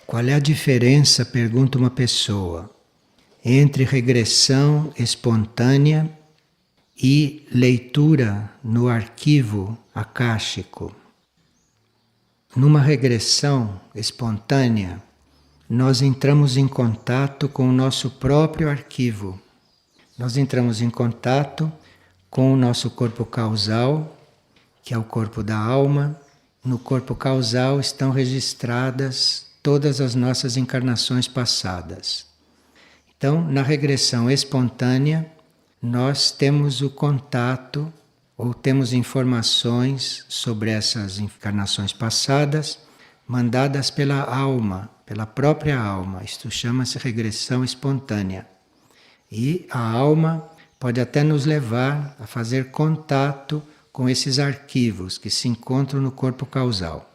Qual é a diferença, pergunta uma pessoa, entre regressão espontânea e leitura no arquivo akáshico? Numa regressão espontânea, nós entramos em contato com o nosso próprio arquivo. Nós entramos em contato com o nosso corpo causal, que é o corpo da alma. No corpo causal estão registradas todas as nossas encarnações passadas. Então, na regressão espontânea, nós temos o contato ou temos informações sobre essas encarnações passadas mandadas pela alma, pela própria alma. Isto chama-se regressão espontânea. E a alma pode até nos levar a fazer contato com esses arquivos que se encontram no corpo causal.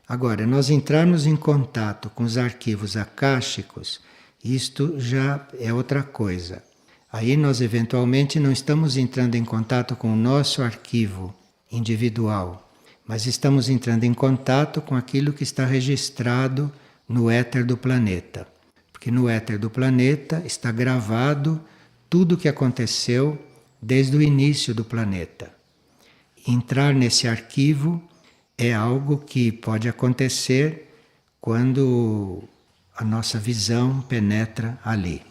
Agora, nós entrarmos em contato com os arquivos akáshicos, isto já é outra coisa. Aí nós eventualmente não estamos entrando em contato com o nosso arquivo individual, mas estamos entrando em contato com aquilo que está registrado no éter do planeta. Porque no éter do planeta está gravado tudo o que aconteceu desde o início do planeta. Entrar nesse arquivo é algo que pode acontecer quando a nossa visão penetra ali.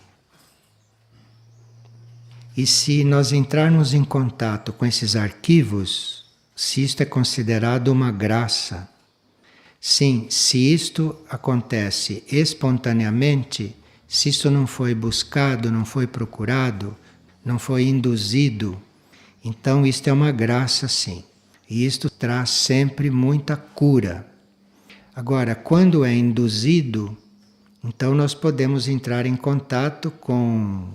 E se nós entrarmos em contato com esses arquivos, se isto é considerado uma graça, sim, se isto acontece espontaneamente, se isto não foi buscado, não foi procurado, não foi induzido, então isto é uma graça, sim. E isto traz sempre muita cura. Agora, quando é induzido, então nós podemos entrar em contato com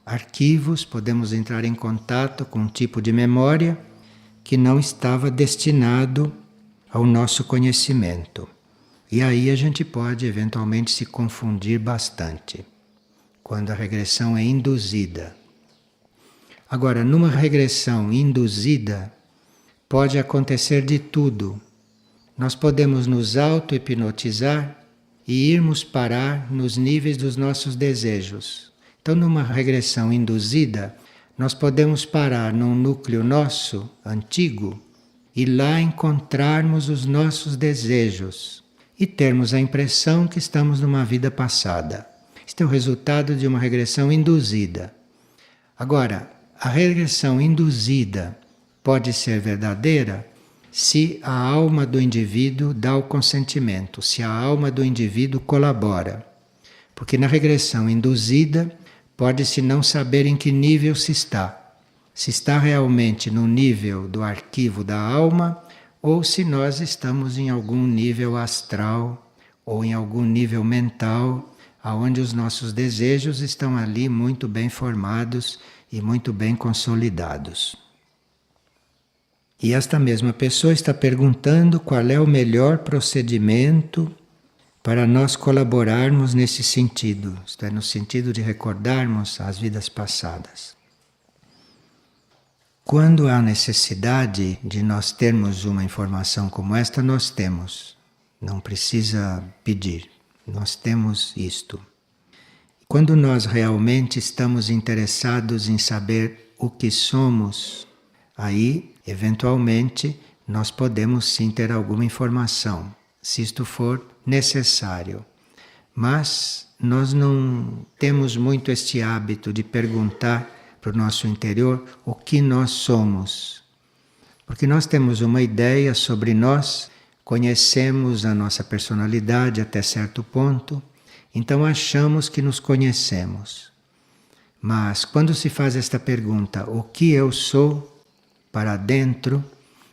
arquivos, podemos entrar em contato com um tipo de memória que não estava destinado ao nosso conhecimento. E aí a gente pode eventualmente se confundir bastante, quando a regressão é induzida. Agora, numa regressão induzida, pode acontecer de tudo. Nós podemos nos auto-hipnotizar e irmos parar nos níveis dos nossos desejos. Então, numa regressão induzida, nós podemos parar num núcleo nosso, antigo, e lá encontrarmos os nossos desejos e termos a impressão que estamos numa vida passada. Isto é o resultado de uma regressão induzida. Agora, a regressão induzida pode ser verdadeira se a alma do indivíduo dá o consentimento, se a alma do indivíduo colabora. Porque na regressão induzida, pode-se não saber em que nível se está. Se está realmente no nível do arquivo da alma, ou se nós estamos em algum nível astral, ou em algum nível mental, onde os nossos desejos estão ali muito bem formados e muito bem consolidados. E esta mesma pessoa está perguntando qual é o melhor procedimento para nós colaborarmos nesse sentido, isto é, no sentido de recordarmos as vidas passadas. Quando há necessidade de nós termos uma informação como esta, nós temos. Não precisa pedir, nós temos isto. Quando nós realmente estamos interessados em saber o que somos, aí, eventualmente, nós podemos sim ter alguma informação, se isto for necessário. Mas nós não temos muito este hábito de perguntar para o nosso interior o que nós somos. Porque nós temos uma ideia sobre nós, conhecemos a nossa personalidade até certo ponto, então achamos que nos conhecemos. Mas quando se faz esta pergunta, o que eu sou, para dentro,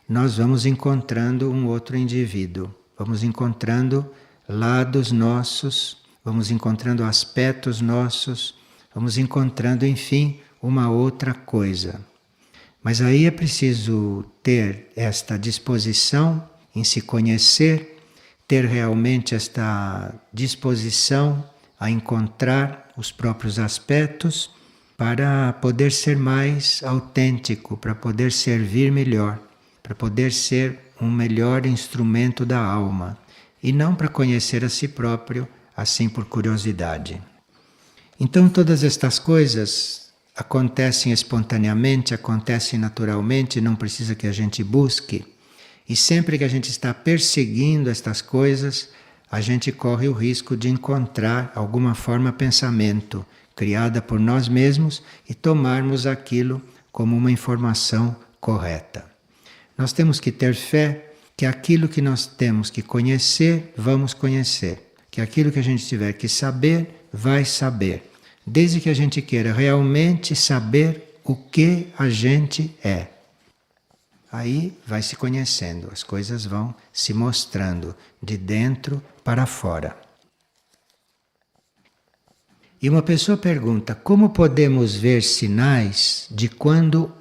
nós vamos encontrando um outro indivíduo. Vamos encontrando lados nossos, vamos encontrando aspectos nossos, vamos encontrando, enfim, uma outra coisa. Mas aí é preciso ter esta disposição em se conhecer, ter realmente esta disposição a encontrar os próprios aspectos para poder ser mais autêntico, para poder servir melhor, para poder ser um melhor instrumento da alma. e não para conhecer a si próprio, assim por curiosidade. Então todas estas coisas acontecem espontaneamente, acontecem naturalmente, não precisa que a gente busque. E sempre que a gente está perseguindo estas coisas, a gente corre o risco de encontrar alguma forma pensamento criada por nós mesmos e tomarmos aquilo como uma informação correta. Nós temos que ter fé que aquilo que nós temos que conhecer, vamos conhecer. Que aquilo que a gente tiver que saber, vai saber. Desde que a gente queira realmente saber o que a gente é. Aí vai se conhecendo, as coisas vão se mostrando de dentro para fora. E uma pessoa pergunta: como podemos ver sinais de quando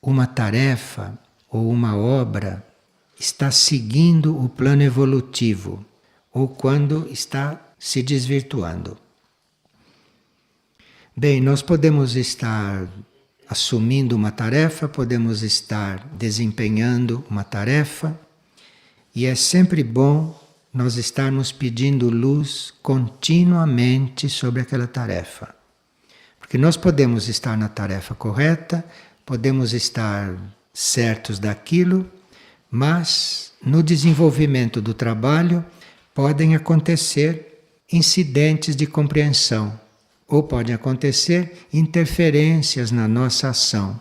uma tarefa ou uma obra está seguindo o plano evolutivo ou quando está se desvirtuando? Bem, nós podemos estar assumindo uma tarefa, podemos estar desempenhando uma tarefa, e é sempre bom nós estarmos pedindo luz continuamente sobre aquela tarefa. Porque nós podemos estar na tarefa correta, podemos estar certos daquilo, mas no desenvolvimento do trabalho podem acontecer incidentes de compreensão. Ou podem acontecer interferências na nossa ação.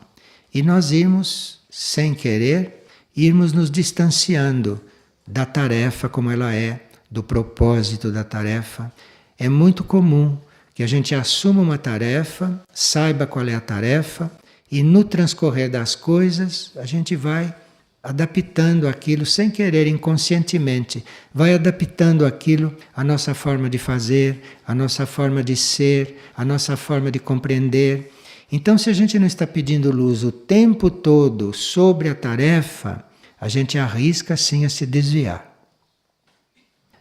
E nós irmos, sem querer, irmos nos distanciando da tarefa como ela é, do propósito da tarefa. É muito comum que a gente assuma uma tarefa, saiba qual é a tarefa, e no transcorrer das coisas a gente vai adaptando aquilo sem querer, inconscientemente, vai adaptando aquilo à nossa forma de fazer, à nossa forma de ser, à nossa forma de compreender. Então, se a gente não está pedindo luz o tempo todo sobre a tarefa, a gente arrisca sim a se desviar.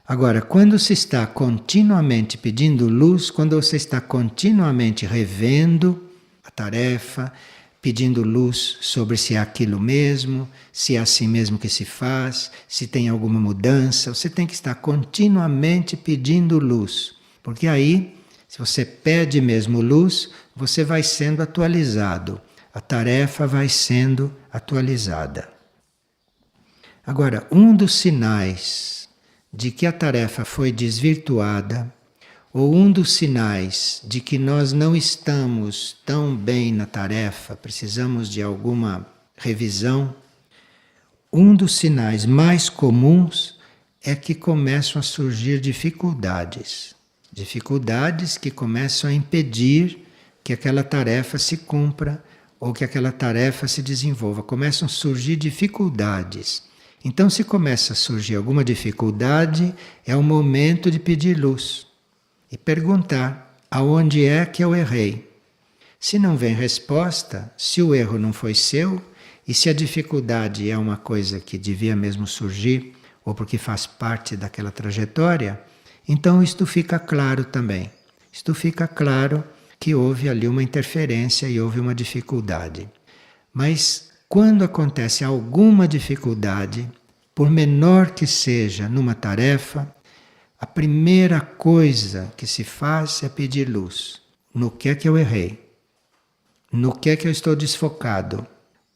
Agora, quando se está continuamente pedindo luz, quando você está continuamente revendo a tarefa, pedindo luz sobre se é aquilo mesmo, se é assim mesmo que se faz, se tem alguma mudança. Você tem que estar continuamente pedindo luz, porque aí, se você pede mesmo luz, você vai sendo atualizado, a tarefa vai sendo atualizada. Agora, um dos sinais de que a tarefa foi desvirtuada, ou um dos sinais de que nós não estamos tão bem na tarefa, precisamos de alguma revisão, um dos sinais mais comuns é que começam a surgir dificuldades. Dificuldades que começam a impedir que aquela tarefa se cumpra ou que aquela tarefa se desenvolva. Começam a surgir dificuldades. Então, se começa a surgir alguma dificuldade, é o momento de pedir luz. E perguntar aonde é que eu errei. Se não vem resposta, se o erro não foi seu, e se a dificuldade é uma coisa que devia mesmo surgir, ou porque faz parte daquela trajetória, então isto fica claro também. Isto fica claro que houve ali uma interferência e houve uma dificuldade. Mas quando acontece alguma dificuldade, por menor que seja numa tarefa, a primeira coisa que se faz é pedir luz. No que é que eu errei? No que é que eu estou desfocado?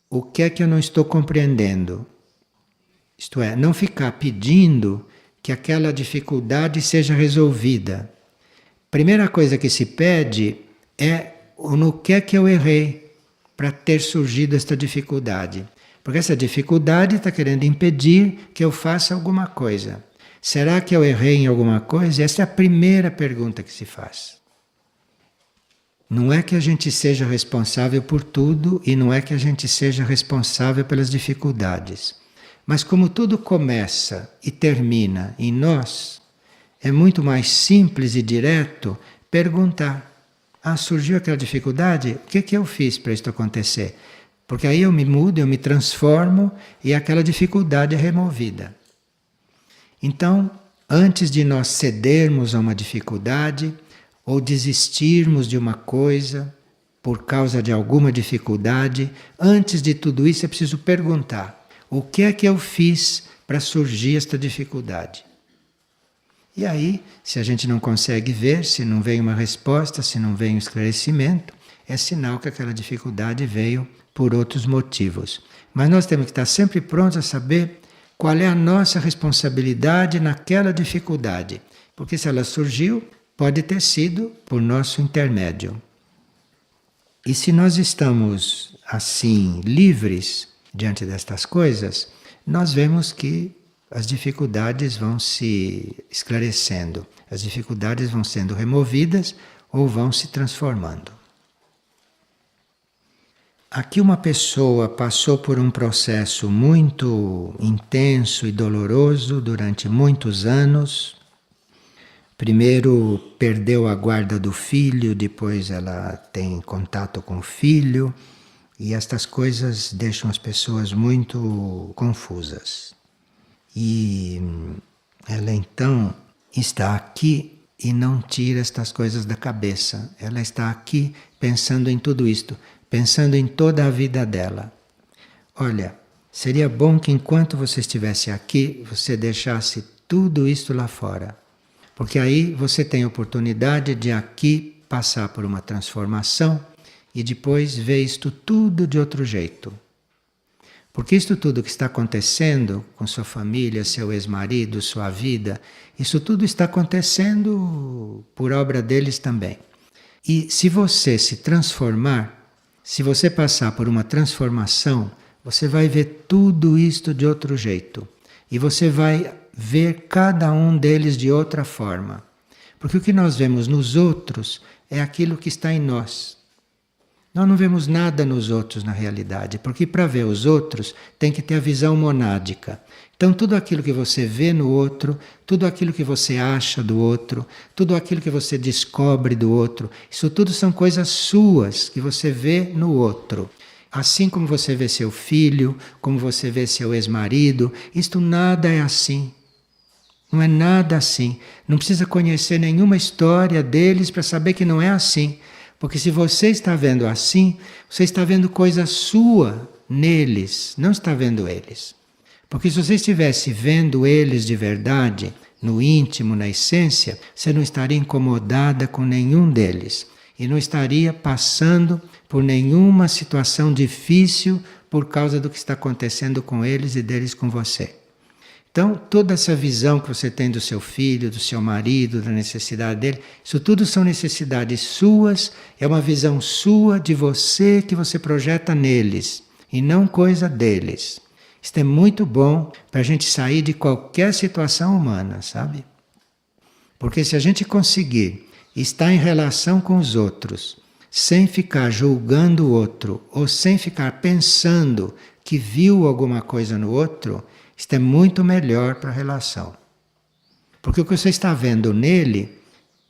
O que é que eu não estou compreendendo? Isto é, não ficar pedindo que aquela dificuldade seja resolvida. Primeira coisa que se pede é no que é que eu errei para ter surgido esta dificuldade. Porque essa dificuldade está querendo impedir que eu faça alguma coisa. Será que eu errei em alguma coisa? Essa é a primeira pergunta que se faz. Não é que a gente seja responsável por tudo e não é que a gente seja responsável pelas dificuldades. Mas como tudo começa e termina em nós, é muito mais simples e direto perguntar: surgiu aquela dificuldade? O que eu fiz para isto acontecer? Porque aí eu me mudo, eu me transformo e aquela dificuldade é removida. Então, antes de nós cedermos a uma dificuldade ou desistirmos de uma coisa por causa de alguma dificuldade, antes de tudo isso é preciso perguntar: o que é que eu fiz para surgir esta dificuldade? E aí, se a gente não consegue ver, se não vem uma resposta, se não vem um esclarecimento, é sinal que aquela dificuldade veio por outros motivos. Mas nós temos que estar sempre prontos a saber qual é a nossa responsabilidade naquela dificuldade. Porque se ela surgiu, pode ter sido por nosso intermédio. E se nós estamos assim, livres diante destas coisas, nós vemos que as dificuldades vão se esclarecendo, as dificuldades vão sendo removidas ou vão se transformando. Aqui uma pessoa passou por um processo muito intenso e doloroso durante muitos anos. Primeiro perdeu a guarda do filho, depois ela tem contato com o filho, e estas coisas deixam as pessoas muito confusas. E ela então está aqui e não tira estas coisas da cabeça. Ela está aqui pensando em tudo isto, pensando em toda a vida dela. Olha, seria bom que enquanto você estivesse aqui, você deixasse tudo isto lá fora. Porque aí você tem a oportunidade de aqui passar por uma transformação e depois ver isto tudo de outro jeito. Porque isto tudo que está acontecendo com sua família, seu ex-marido, sua vida, isso tudo está acontecendo por obra deles também. E se você se transformar, se você passar por uma transformação, você vai ver tudo isto de outro jeito. E você vai ver cada um deles de outra forma. Porque o que nós vemos nos outros é aquilo que está em nós. Nós não vemos nada nos outros na realidade, porque para ver os outros tem que ter a visão monádica. Então tudo aquilo que você vê no outro, tudo aquilo que você acha do outro, tudo aquilo que você descobre do outro, isso tudo são coisas suas que você vê no outro. Assim como você vê seu filho, como você vê seu ex-marido, isto nada é assim. Não é nada assim. Não precisa conhecer nenhuma história deles para saber que não é assim. Porque se você está vendo assim, você está vendo coisa sua neles, não está vendo eles. Porque se você estivesse vendo eles de verdade, no íntimo, na essência, você não estaria incomodada com nenhum deles. E não estaria passando por nenhuma situação difícil por causa do que está acontecendo com eles e deles com você. Então, toda essa visão que você tem do seu filho, do seu marido, da necessidade dele, isso tudo são necessidades suas, é uma visão sua de você que você projeta neles, e não coisa deles. Isto é muito bom para a gente sair de qualquer situação humana, sabe? Porque se a gente conseguir estar em relação com os outros, sem ficar julgando o outro, ou sem ficar pensando que viu alguma coisa no outro, isto é muito melhor para a relação. Porque o que você está vendo nele,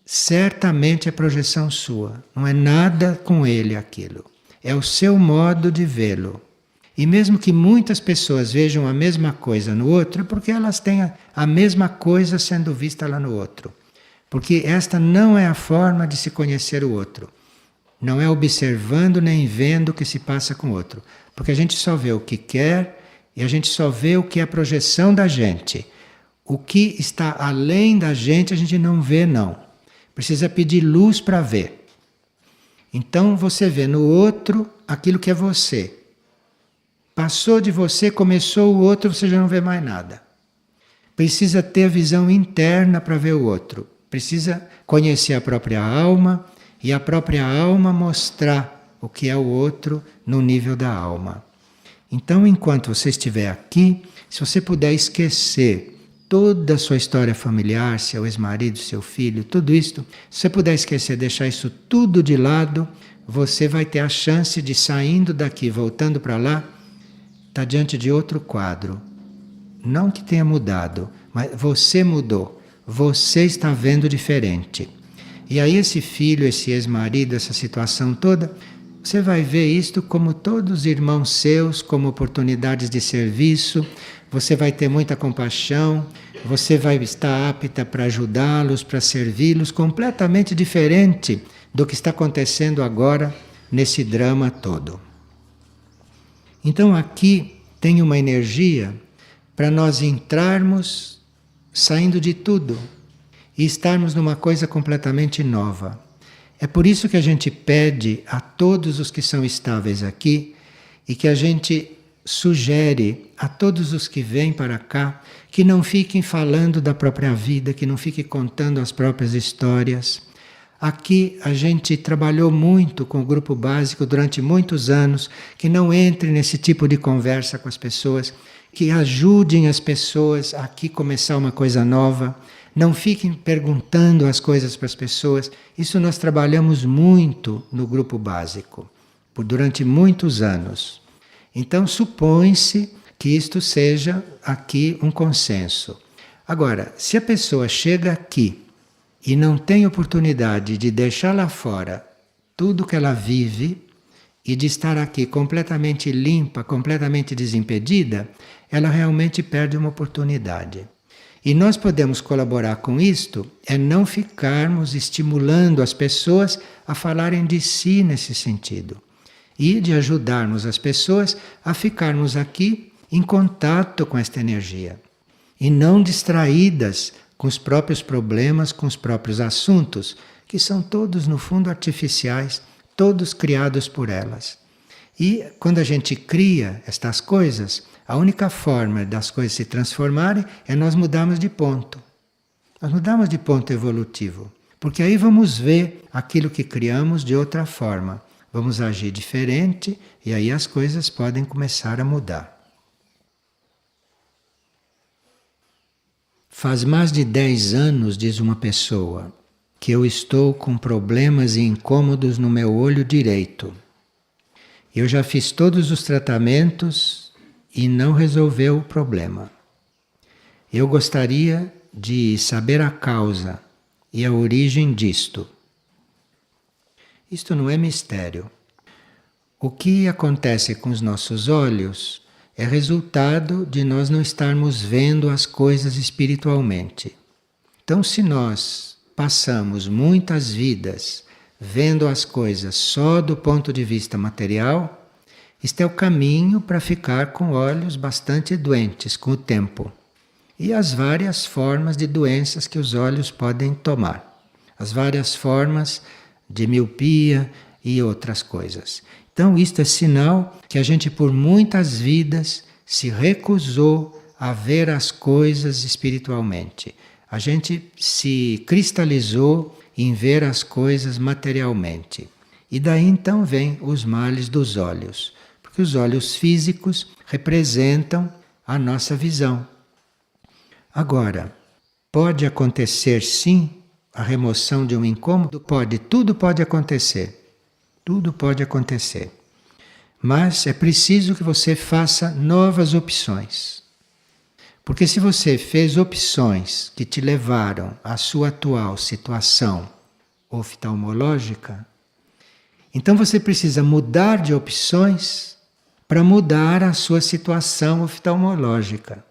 certamente é projeção sua. Não é nada com ele aquilo. É o seu modo de vê-lo. E mesmo que muitas pessoas vejam a mesma coisa no outro, é porque elas têm a mesma coisa sendo vista lá no outro. Porque esta não é a forma de se conhecer o outro. Não é observando nem vendo o que se passa com o outro. Porque a gente só vê o que quer e a gente só vê o que é a projeção da gente. O que está além da gente a gente não vê, não. Precisa pedir luz para ver. Então você vê no outro aquilo que é você. Passou de você, começou o outro, você já não vê mais nada. Precisa ter a visão interna para ver o outro. Precisa conhecer a própria alma e a própria alma mostrar o que é o outro no nível da alma. Então, enquanto você estiver aqui, se você puder esquecer toda a sua história familiar, seu ex-marido, seu filho, tudo isto, se você puder esquecer, deixar isso tudo de lado, você vai ter a chance de, saindo daqui, voltando para lá, estar diante de outro quadro. Não que tenha mudado, mas você mudou. Você está vendo diferente. E aí esse filho, esse ex-marido, essa situação toda, você vai ver isto como todos os irmãos seus, como oportunidades de serviço. Você vai ter muita compaixão, você vai estar apta para ajudá-los, para servi-los, completamente diferente do que está acontecendo agora nesse drama todo. Então aqui tem uma energia para nós entrarmos saindo de tudo e estarmos numa coisa completamente nova. É por isso que a gente pede a todos os que são estáveis aqui e que a gente sugere a todos os que vêm para cá que não fiquem falando da própria vida, que não fiquem contando as próprias histórias. Aqui a gente trabalhou muito com o grupo básico durante muitos anos, que não entre nesse tipo de conversa com as pessoas, que ajudem as pessoas a aqui começar uma coisa nova. Não fiquem perguntando as coisas para as pessoas. Isso nós trabalhamos muito no grupo básico, durante muitos anos. Então supõe-se que isto seja aqui um consenso. Agora, se a pessoa chega aqui e não tem oportunidade de deixar lá fora tudo que ela vive e de estar aqui completamente limpa, completamente desimpedida, ela realmente perde uma oportunidade. E nós podemos colaborar com isto, é não ficarmos estimulando as pessoas a falarem de si nesse sentido. E de ajudarmos as pessoas a ficarmos aqui em contato com esta energia. E não distraídas com os próprios problemas, com os próprios assuntos, que são todos, no fundo, artificiais, todos criados por elas. E quando a gente cria estas coisas, a única forma das coisas se transformarem é nós mudarmos de ponto. Nós mudamos de ponto evolutivo. Porque aí vamos ver aquilo que criamos de outra forma. Vamos agir diferente e aí as coisas podem começar a mudar. Faz mais de 10 anos, diz uma pessoa, que eu estou com problemas e incômodos no meu olho direito. Eu já fiz todos os tratamentos e não resolveu o problema. Eu gostaria de saber a causa e a origem disto. Isto não é mistério. O que acontece com os nossos olhos é resultado de nós não estarmos vendo as coisas espiritualmente. Então, se nós passamos muitas vidas vendo as coisas só do ponto de vista material, este é o caminho para ficar com olhos bastante doentes com o tempo. E as várias formas de doenças que os olhos podem tomar. As várias formas de miopia e outras coisas. Então isto é sinal que a gente por muitas vidas se recusou a ver as coisas espiritualmente. A gente se cristalizou em ver as coisas materialmente. E daí então vem os males dos olhos. Porque os olhos físicos representam a nossa visão. Agora, pode acontecer sim a remoção de um incômodo? Pode, tudo pode acontecer. Tudo pode acontecer. Mas é preciso que você faça novas opções. Porque se você fez opções que te levaram à sua atual situação oftalmológica, então você precisa mudar de opções para mudar a sua situação oftalmológica.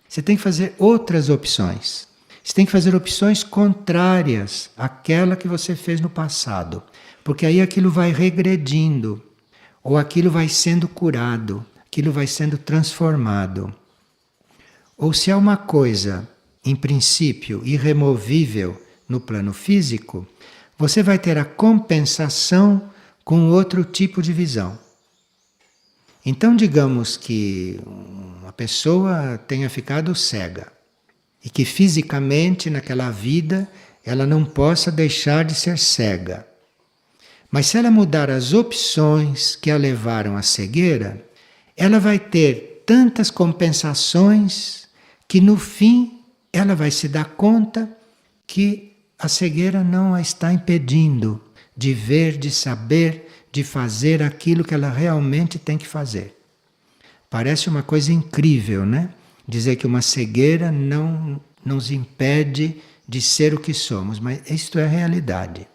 Você tem que fazer outras opções. Você tem que fazer opções contrárias àquela que você fez no passado. Porque aí aquilo vai regredindo, ou aquilo vai sendo curado, aquilo vai sendo transformado. Ou se há uma coisa, em princípio, irremovível no plano físico, você vai ter a compensação com outro tipo de visão. Então, digamos que uma pessoa tenha ficado cega e que fisicamente, naquela vida, ela não possa deixar de ser cega. Mas se ela mudar as opções que a levaram à cegueira, ela vai ter tantas compensações que no fim ela vai se dar conta que a cegueira não a está impedindo de ver, de saber, de fazer aquilo que ela realmente tem que fazer. Parece uma coisa incrível, né? Dizer que uma cegueira não nos impede de ser o que somos, mas isto é a realidade.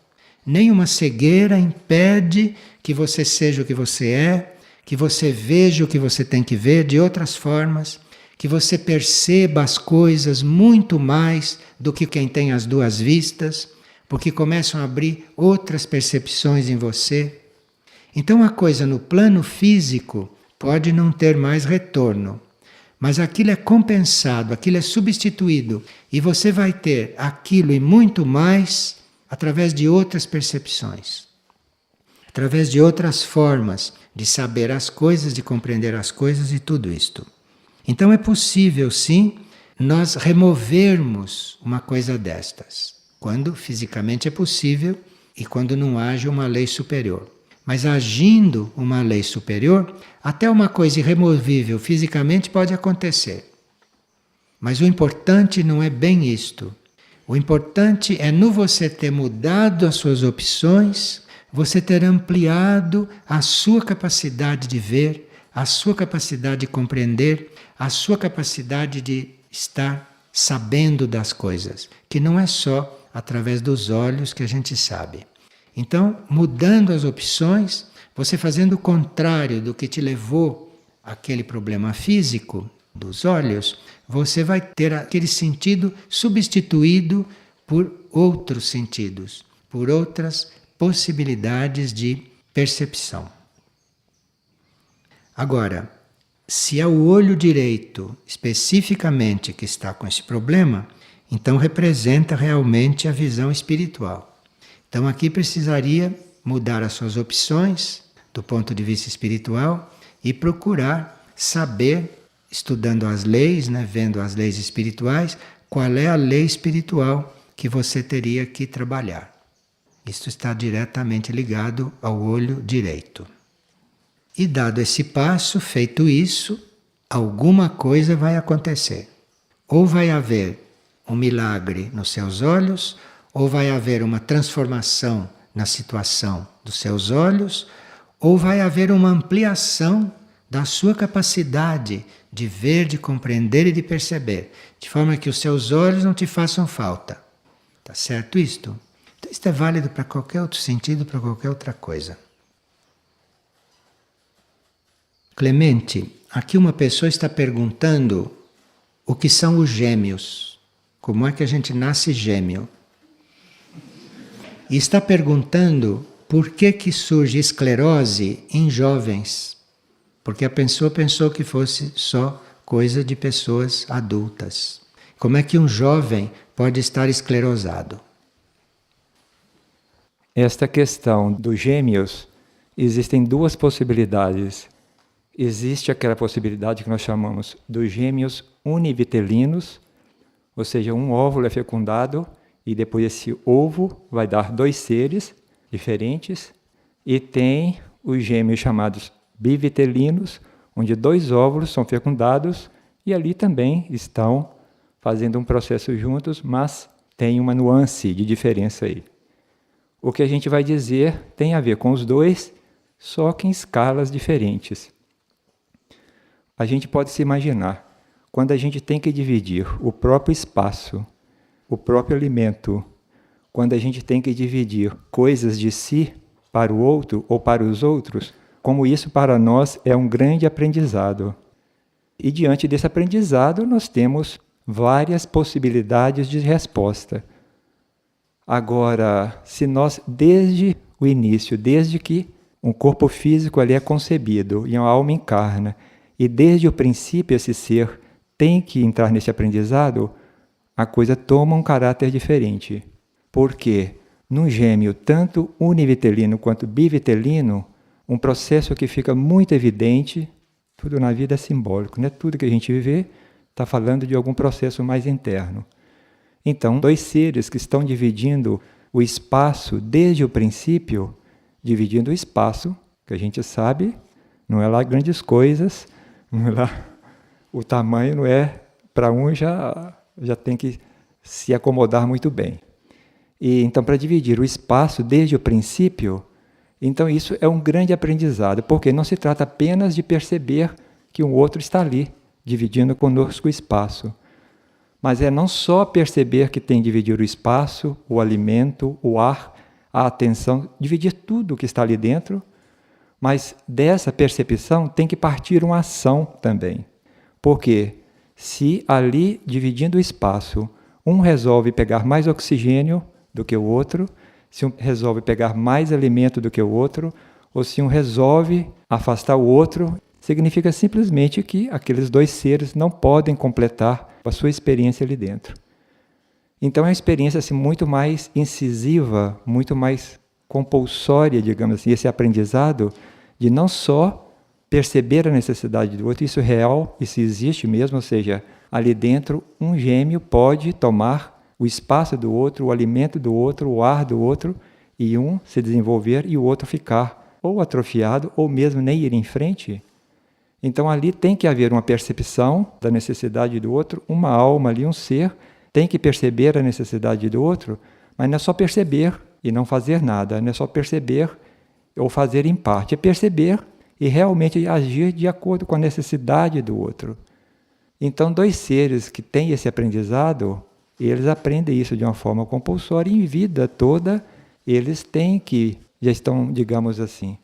Nenhuma cegueira impede que você seja o que você é, que você veja o que você tem que ver de outras formas, que você perceba as coisas muito mais do que quem tem as duas vistas, porque começam a abrir outras percepções em você. Então a coisa no plano físico pode não ter mais retorno, Mas aquilo é compensado, aquilo é substituído. E você vai ter aquilo e muito mais através de outras percepções. Através de outras formas de saber as coisas, de compreender as coisas e tudo isto. Então é possível, sim, nós removermos uma coisa destas. Quando fisicamente é possível e quando não age uma lei superior. Mas agindo uma lei superior, até uma coisa irremovível fisicamente pode acontecer. Mas o importante não é bem isto. O importante é no você ter mudado as suas opções, você ter ampliado a sua capacidade de ver, a sua capacidade de compreender, a sua capacidade de estar sabendo das coisas, que não é só através dos olhos que a gente sabe. Então, mudando as opções, você fazendo o contrário do que te levou àquele problema físico dos olhos, você vai ter aquele sentido substituído por outros sentidos, por outras possibilidades de percepção. Agora, se é o olho direito especificamente que está com esse problema, então representa realmente a visão espiritual. Então aqui precisaria mudar as suas opções do ponto de vista espiritual e procurar saber, estudando as leis, vendo as leis espirituais, qual é a lei espiritual que você teria que trabalhar. Isto está diretamente ligado ao olho direito. E dado esse passo, feito isso, alguma coisa vai acontecer. Ou vai haver um milagre nos seus olhos, ou vai haver uma transformação na situação dos seus olhos, ou vai haver uma ampliação da sua capacidade de ver, de compreender e de perceber, de forma que os seus olhos não te façam falta. Tá certo isto? Então isto é válido para qualquer outro sentido, para qualquer outra coisa. Clemente, aqui uma pessoa está perguntando o que são os gêmeos. Como é que a gente nasce gêmeo? E está perguntando por que surge esclerose em jovens. Porque a pessoa pensou que fosse só coisa de pessoas adultas. Como é que um jovem pode estar esclerosado? Esta questão dos gêmeos, existem duas possibilidades. Existe aquela possibilidade que nós chamamos dos gêmeos univitelinos, ou seja, um óvulo é fecundado e depois esse ovo vai dar dois seres diferentes. E tem os gêmeos chamados bivitelinos, onde dois óvulos são fecundados e ali também estão fazendo um processo juntos, mas tem uma nuance de diferença aí. O que a gente vai dizer tem a ver com os dois, só que em escalas diferentes. A gente pode se imaginar, quando a gente tem que dividir o próprio espaço, o próprio alimento, quando a gente tem que dividir coisas de si para o outro ou para os outros, como isso para nós é um grande aprendizado. E diante desse aprendizado nós temos várias possibilidades de resposta. Agora, se nós desde o início, desde que um corpo físico ali é concebido e a alma encarna, e desde o princípio esse ser tem que entrar nesse aprendizado, a coisa toma um caráter diferente. Porque num gêmeo, tanto univitelino quanto bivitelino, um processo que fica muito evidente, tudo na vida é simbólico, né? Tudo que a gente vê está falando de algum processo mais interno. Então, dois seres que estão dividindo o espaço desde o princípio, dividindo o espaço, que a gente sabe, não é lá grandes coisas, não é lá, o tamanho não é, para um já tem que se acomodar muito bem. E então, para dividir o espaço desde o princípio, então isso é um grande aprendizado, porque não se trata apenas de perceber que um outro está ali, dividindo conosco o espaço. Mas é não só perceber que tem que dividir o espaço, o alimento, o ar, a atenção, dividir tudo que está ali dentro, mas dessa percepção tem que partir uma ação também. Porque se ali, dividindo o espaço, um resolve pegar mais oxigênio do que o outro, se um resolve pegar mais alimento do que o outro, ou se um resolve afastar o outro, significa simplesmente que aqueles dois seres não podem completar a sua experiência ali dentro. Então é uma experiência assim, muito mais incisiva, muito mais compulsória, digamos assim, esse aprendizado de não só perceber a necessidade do outro, isso é real, isso existe mesmo, ou seja, ali dentro um gêmeo pode tomar o espaço do outro, o alimento do outro, o ar do outro, e um se desenvolver e o outro ficar ou atrofiado ou mesmo nem ir em frente. Então ali tem que haver uma percepção da necessidade do outro, uma alma ali, um ser, tem que perceber a necessidade do outro, mas não é só perceber e não fazer nada, não é só perceber ou fazer em parte, é perceber e realmente agir de acordo com a necessidade do outro. Então, dois seres que têm esse aprendizado, eles aprendem isso de uma forma compulsória e em vida toda eles têm que, já estão, digamos assim,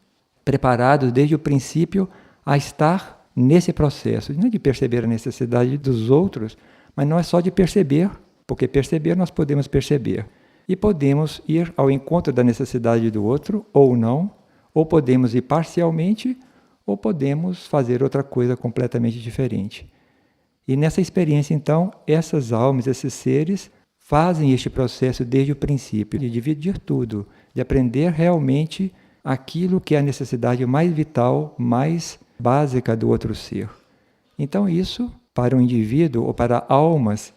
preparados desde o princípio a estar nesse processo, não de perceber a necessidade dos outros, mas não é só de perceber, porque perceber nós podemos perceber. E podemos ir ao encontro da necessidade do outro, ou não, ou podemos ir parcialmente, ou podemos fazer outra coisa completamente diferente. E nessa experiência, então, essas almas, esses seres, fazem este processo desde o princípio, de dividir tudo, de aprender realmente aquilo que é a necessidade mais vital, mais básica do outro ser. Então isso, para o indivíduo ou para almas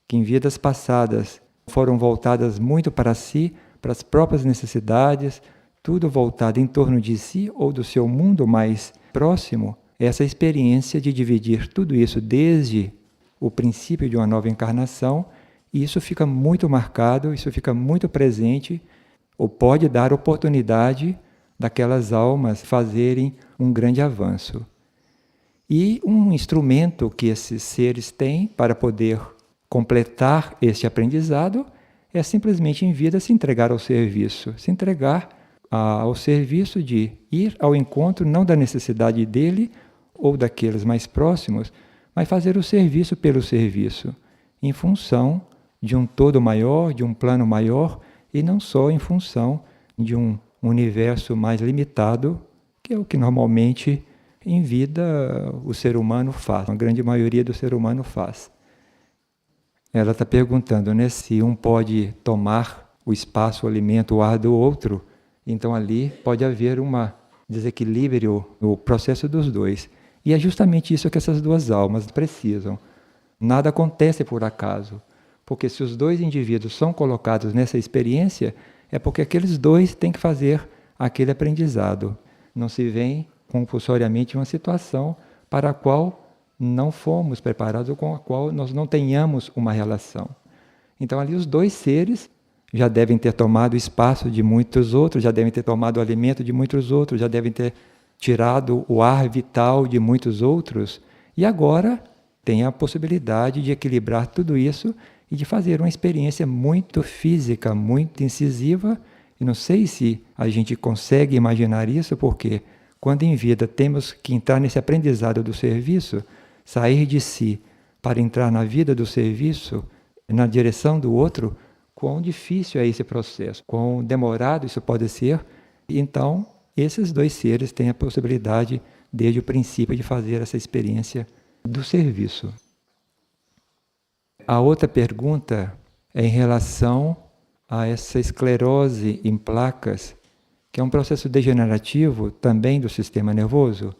que em vidas passadas foram voltadas muito para si, para as próprias necessidades, tudo voltado em torno de si ou do seu mundo mais próximo, essa experiência de dividir tudo isso desde o princípio de uma nova encarnação, isso fica muito marcado, isso fica muito presente, ou pode dar oportunidade daquelas almas fazerem um grande avanço. E um instrumento que esses seres têm para poder completar este aprendizado é simplesmente em vida se entregar ao serviço, se entregar ao serviço de ir ao encontro não da necessidade dele ou daqueles mais próximos, mas fazer o serviço pelo serviço, em função de um todo maior, de um plano maior, e não só em função de um universo mais limitado, que é o que normalmente em vida o ser humano faz, a grande maioria do ser humano faz. Ela está perguntando, né, se um pode tomar o espaço, o alimento, o ar do outro, então ali pode haver um desequilíbrio no processo dos dois. E é justamente isso que essas duas almas precisam. Nada acontece por acaso, porque se os dois indivíduos são colocados nessa experiência, é porque aqueles dois têm que fazer aquele aprendizado. Não se vem compulsoriamente uma situação para a qual não fomos preparados ou com a qual nós não tenhamos uma relação. Então ali os dois seres já devem ter tomado o espaço de muitos outros, já devem ter tomado o alimento de muitos outros, já devem ter tirado o ar vital de muitos outros, e agora tem a possibilidade de equilibrar tudo isso e de fazer uma experiência muito física, muito incisiva. E não sei se a gente consegue imaginar isso, porque quando em vida temos que entrar nesse aprendizado do serviço, sair de si para entrar na vida do serviço, na direção do outro, quão difícil é esse processo, quão demorado isso pode ser. Então, esses dois seres têm a possibilidade, desde o princípio, de fazer essa experiência do serviço. A outra pergunta é em relação a essa esclerose em placas, que é um processo degenerativo também do sistema nervoso,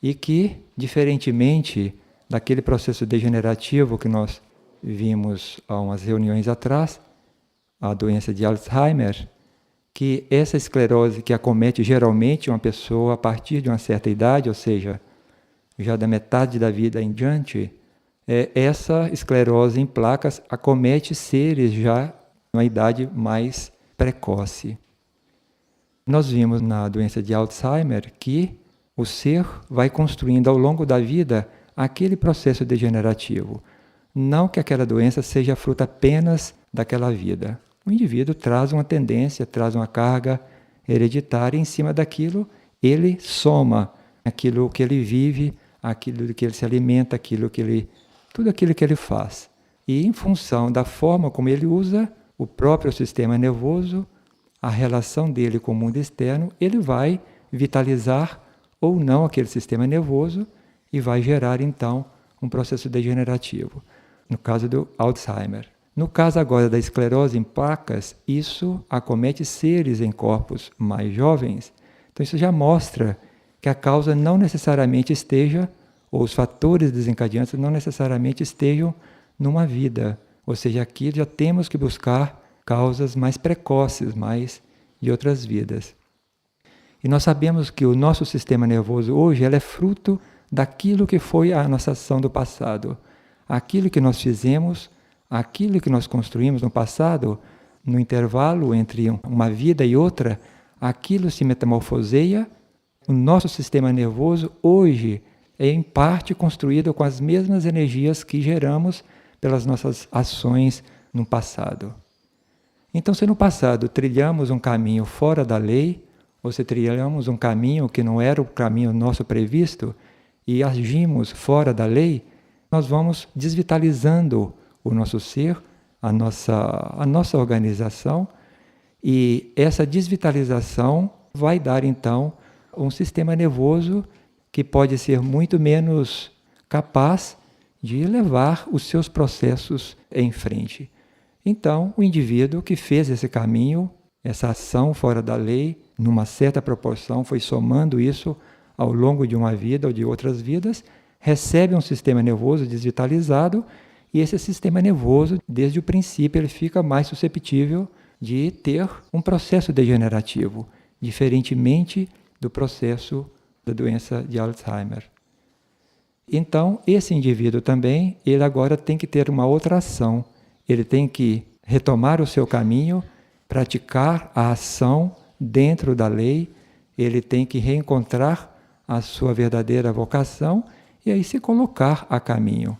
e que, diferentemente daquele processo degenerativo que nós vimos há umas reuniões atrás, a doença de Alzheimer, que essa esclerose que acomete geralmente uma pessoa a partir de uma certa idade, ou seja, já da metade da vida em diante, essa esclerose em placas acomete seres já numa idade mais precoce. Nós vimos na doença de Alzheimer que o ser vai construindo ao longo da vida aquele processo degenerativo. Não que aquela doença seja fruto apenas daquela vida. O indivíduo traz uma tendência, traz uma carga hereditária, e em cima daquilo ele soma aquilo que ele vive, aquilo que ele se alimenta, tudo aquilo que ele faz. E em função da forma como ele usa o próprio sistema nervoso, a relação dele com o mundo externo, ele vai vitalizar ou não aquele sistema nervoso e vai gerar então um processo degenerativo, no caso do Alzheimer. No caso agora da esclerose em placas, isso acomete seres em corpos mais jovens, então isso já mostra que a causa não necessariamente esteja, ou os fatores desencadeantes não necessariamente estejam numa vida, ou seja, aqui já temos que buscar causas mais precoces, mais de outras vidas. E nós sabemos que o nosso sistema nervoso hoje ele é fruto daquilo que foi a nossa ação do passado. Aquilo que nós fizemos, aquilo que nós construímos no passado, no intervalo entre uma vida e outra, aquilo se metamorfoseia. O nosso sistema nervoso hoje é em parte construído com as mesmas energias que geramos pelas nossas ações no passado. Então, se no passado trilhamos um caminho fora da lei, ou se trilhamos um caminho que não era o caminho nosso previsto, e agimos fora da lei, nós vamos desvitalizando o nosso ser, a nossa organização, e essa desvitalização vai dar então um sistema nervoso que pode ser muito menos capaz de levar os seus processos em frente. Então, o indivíduo que fez esse caminho, essa ação fora da lei, numa certa proporção, foi somando isso ao longo de uma vida ou de outras vidas, recebe um sistema nervoso desvitalizado e esse sistema nervoso, desde o princípio, ele fica mais susceptível de ter um processo degenerativo, diferentemente do processo da doença de Alzheimer. Então, esse indivíduo também, ele agora tem que ter uma outra ação. Ele tem que retomar o seu caminho, praticar a ação dentro da lei, ele tem que reencontrar a sua verdadeira vocação e aí se colocar a caminho.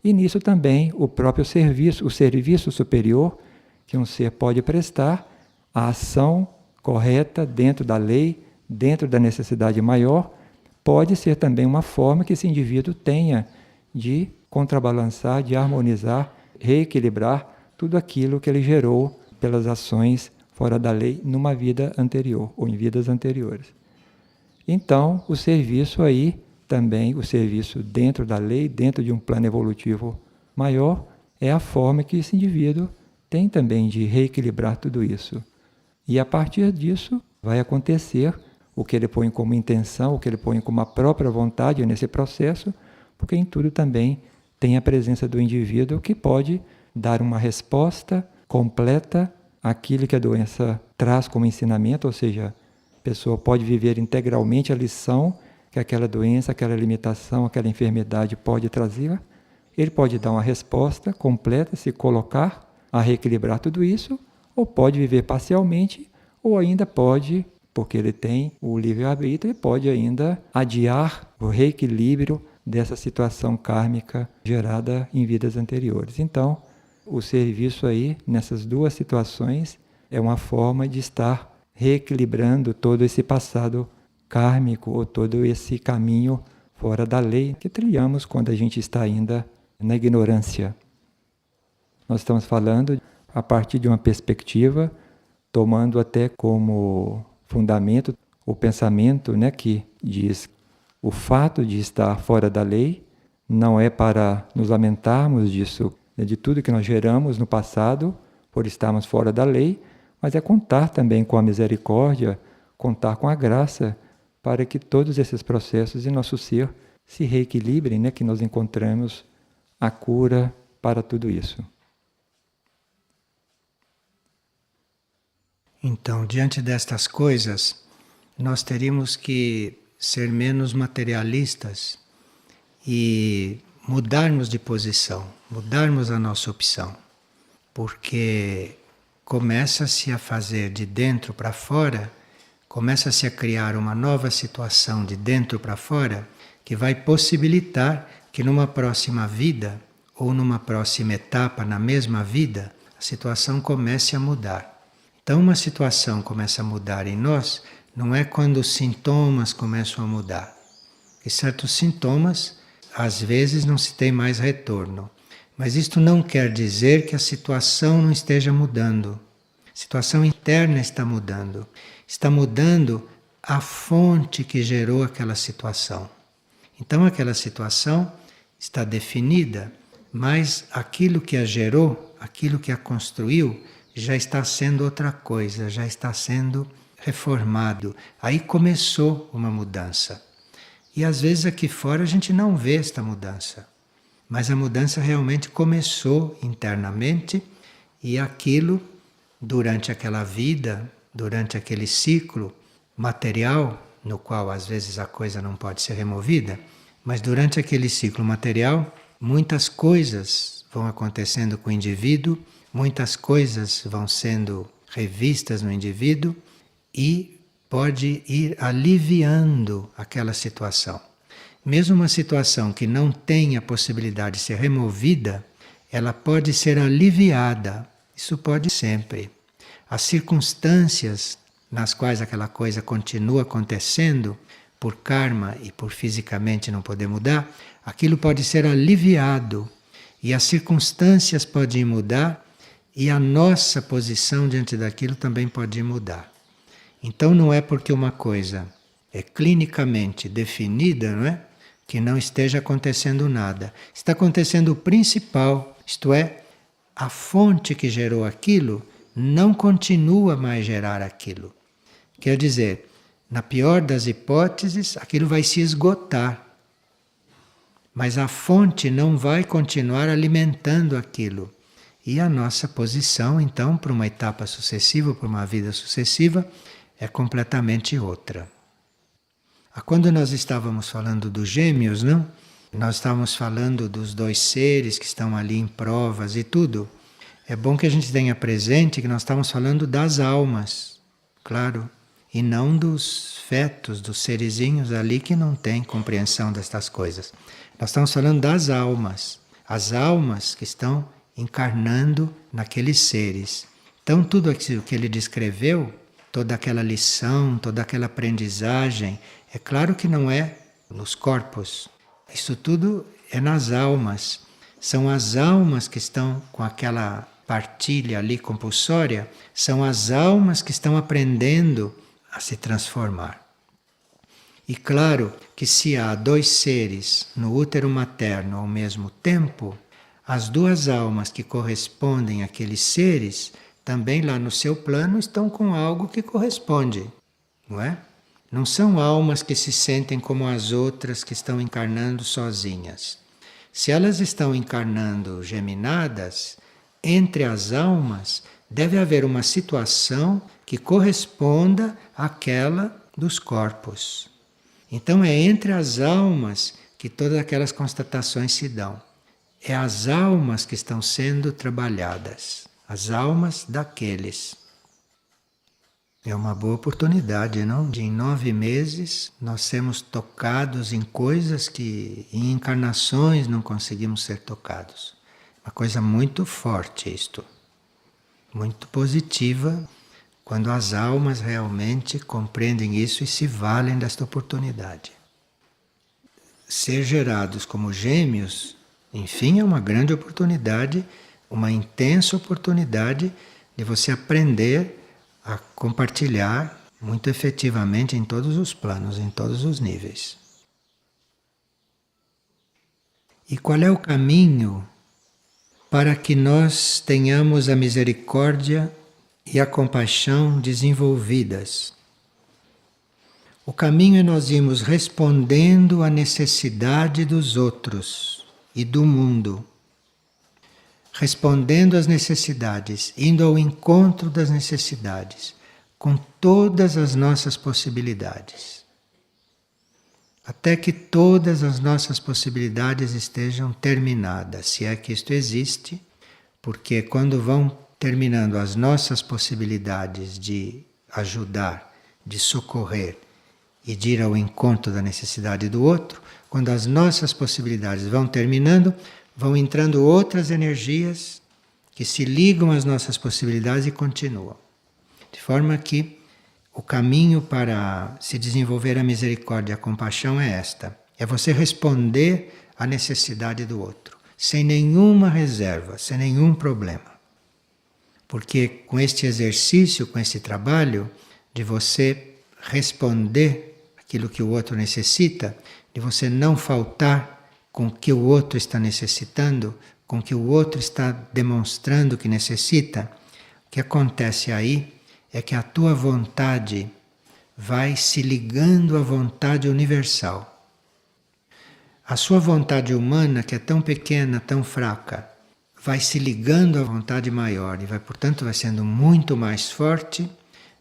E nisso também o próprio serviço, o serviço superior que um ser pode prestar, a ação correta dentro da lei, dentro da necessidade maior, pode ser também uma forma que esse indivíduo tenha de contrabalançar, de harmonizar, reequilibrar tudo aquilo que ele gerou pelas ações fora da lei numa vida anterior ou em vidas anteriores. Então, o serviço aí também, o serviço dentro da lei, dentro de um plano evolutivo maior, é a forma que esse indivíduo tem também de reequilibrar tudo isso. E a partir disso vai acontecer o que ele põe como intenção, o que ele põe como a própria vontade nesse processo, porque em tudo também tem a presença do indivíduo que pode dar uma resposta completa àquilo que a doença traz como ensinamento, ou seja, a pessoa pode viver integralmente a lição que aquela doença, aquela limitação, aquela enfermidade pode trazer. Ele pode dar uma resposta completa, se colocar a reequilibrar tudo isso, ou pode viver parcialmente, ou ainda pode, porque ele tem o livre-arbítrio, ele pode ainda adiar o reequilíbrio dessa situação kármica gerada em vidas anteriores. Então, o serviço aí, nessas duas situações, é uma forma de estar reequilibrando todo esse passado kármico ou todo esse caminho fora da lei que trilhamos quando a gente está ainda na ignorância. Nós estamos falando a partir de uma perspectiva, tomando até como fundamento o pensamento, que diz o fato de estar fora da lei não é para nos lamentarmos disso, de tudo que nós geramos no passado por estarmos fora da lei, mas é contar também com a misericórdia, contar com a graça, para que todos esses processos em nosso ser se reequilibrem, que nós encontremos a cura para tudo isso. Então, diante destas coisas, nós teríamos que ser menos materialistas e mudarmos de posição, mudarmos a nossa opção, porque começa-se a fazer de dentro para fora, começa-se a criar uma nova situação de dentro para fora que vai possibilitar que numa próxima vida ou numa próxima etapa na mesma vida, a situação comece a mudar. Então uma situação começa a mudar em nós, não é quando os sintomas começam a mudar. E certos sintomas, às vezes, não se tem mais retorno. Mas isto não quer dizer que a situação não esteja mudando. A situação interna está mudando. Está mudando a fonte que gerou aquela situação. Então aquela situação está definida, mas aquilo que a gerou, aquilo que a construiu, já está sendo outra coisa, já está sendo reformado. Aí começou uma mudança. E às vezes aqui fora a gente não vê esta mudança. Mas a mudança realmente começou internamente e aquilo, durante aquela vida, durante aquele ciclo material, no qual às vezes a coisa não pode ser removida, mas durante aquele ciclo material, muitas coisas vão acontecendo com o indivíduo, muitas coisas vão sendo revistas no indivíduo e pode ir aliviando aquela situação. Mesmo uma situação que não tem a possibilidade de ser removida, ela pode ser aliviada. Isso pode sempre. As circunstâncias nas quais aquela coisa continua acontecendo, por karma e por fisicamente não poder mudar, aquilo pode ser aliviado. E as circunstâncias podem mudar e a nossa posição diante daquilo também pode mudar. Então não é porque uma coisa é clinicamente definida, não é? Que não esteja acontecendo nada. Está acontecendo o principal, isto é, a fonte que gerou aquilo não continua mais a gerar aquilo. Quer dizer, na pior das hipóteses, aquilo vai se esgotar. Mas a fonte não vai continuar alimentando aquilo. E a nossa posição, então, para uma etapa sucessiva, para uma vida sucessiva, é completamente outra. Quando nós estávamos falando dos gêmeos, não? Nós estávamos falando dos dois seres que estão ali em provas e tudo. É bom que a gente tenha presente que nós estamos falando das almas, claro, e não dos fetos, dos serizinhos ali que não têm compreensão destas coisas. Nós estamos falando das almas, as almas que estão encarnando naqueles seres. Então tudo aquilo que ele descreveu, toda aquela lição, toda aquela aprendizagem, é claro que não é nos corpos. Isso tudo é nas almas. São as almas que estão com aquela partilha ali compulsória, são as almas que estão aprendendo a se transformar. E claro que se há dois seres no útero materno ao mesmo tempo, as duas almas que correspondem àqueles seres também lá no seu plano estão com algo que corresponde, não é? Não são almas que se sentem como as outras que estão encarnando sozinhas. Se elas estão encarnando geminadas, entre as almas deve haver uma situação que corresponda àquela dos corpos. Então é entre as almas que todas aquelas constatações se dão. É as almas que estão sendo trabalhadas, as almas daqueles. É uma boa oportunidade, não? De em 9 meses nós sermos tocados em coisas que em encarnações não conseguimos ser tocados. Uma coisa muito forte isto. Muito positiva quando as almas realmente compreendem isso e se valem desta oportunidade. Ser gerados como gêmeos, enfim, é uma grande oportunidade, uma intensa oportunidade de você aprender a compartilhar muito efetivamente em todos os planos, em todos os níveis. E qual é o caminho para que nós tenhamos a misericórdia e a compaixão desenvolvidas? O caminho é nós irmos respondendo à necessidade dos outros e do mundo. Respondendo às necessidades, indo ao encontro das necessidades, com todas as nossas possibilidades. Até que todas as nossas possibilidades estejam terminadas, se é que isto existe, porque quando vão terminando as nossas possibilidades de ajudar, de socorrer e de ir ao encontro da necessidade do outro, quando as nossas possibilidades vão terminando, vão entrando outras energias que se ligam às nossas possibilidades e continuam. De forma que o caminho para se desenvolver a misericórdia e a compaixão é esta. É você responder à necessidade do outro, sem nenhuma reserva, sem nenhum problema. Porque com este exercício, com este trabalho, de você responder aquilo que o outro necessita, de você não faltar com o que o outro está necessitando, com o que o outro está demonstrando que necessita, o que acontece aí é que a tua vontade vai se ligando à vontade universal. A sua vontade humana, que é tão pequena, tão fraca, vai se ligando à vontade maior e vai, portanto, vai sendo muito mais forte.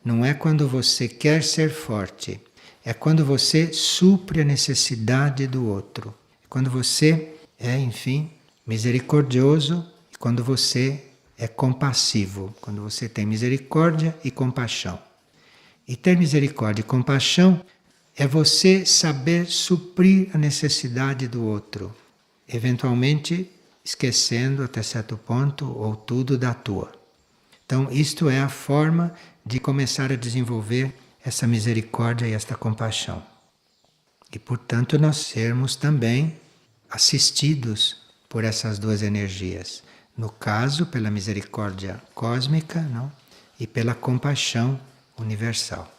Não é quando você quer ser forte, é quando você supre a necessidade do outro. Quando você é, enfim, misericordioso, e quando você é compassivo, quando você tem misericórdia e compaixão. E ter misericórdia e compaixão é você saber suprir a necessidade do outro, eventualmente esquecendo até certo ponto ou tudo da tua. Então, isto é a forma de começar a desenvolver essa misericórdia e esta compaixão. E, portanto, nós sermos também assistidos por essas duas energias. No caso, pela misericórdia cósmica, não? E pela compaixão universal.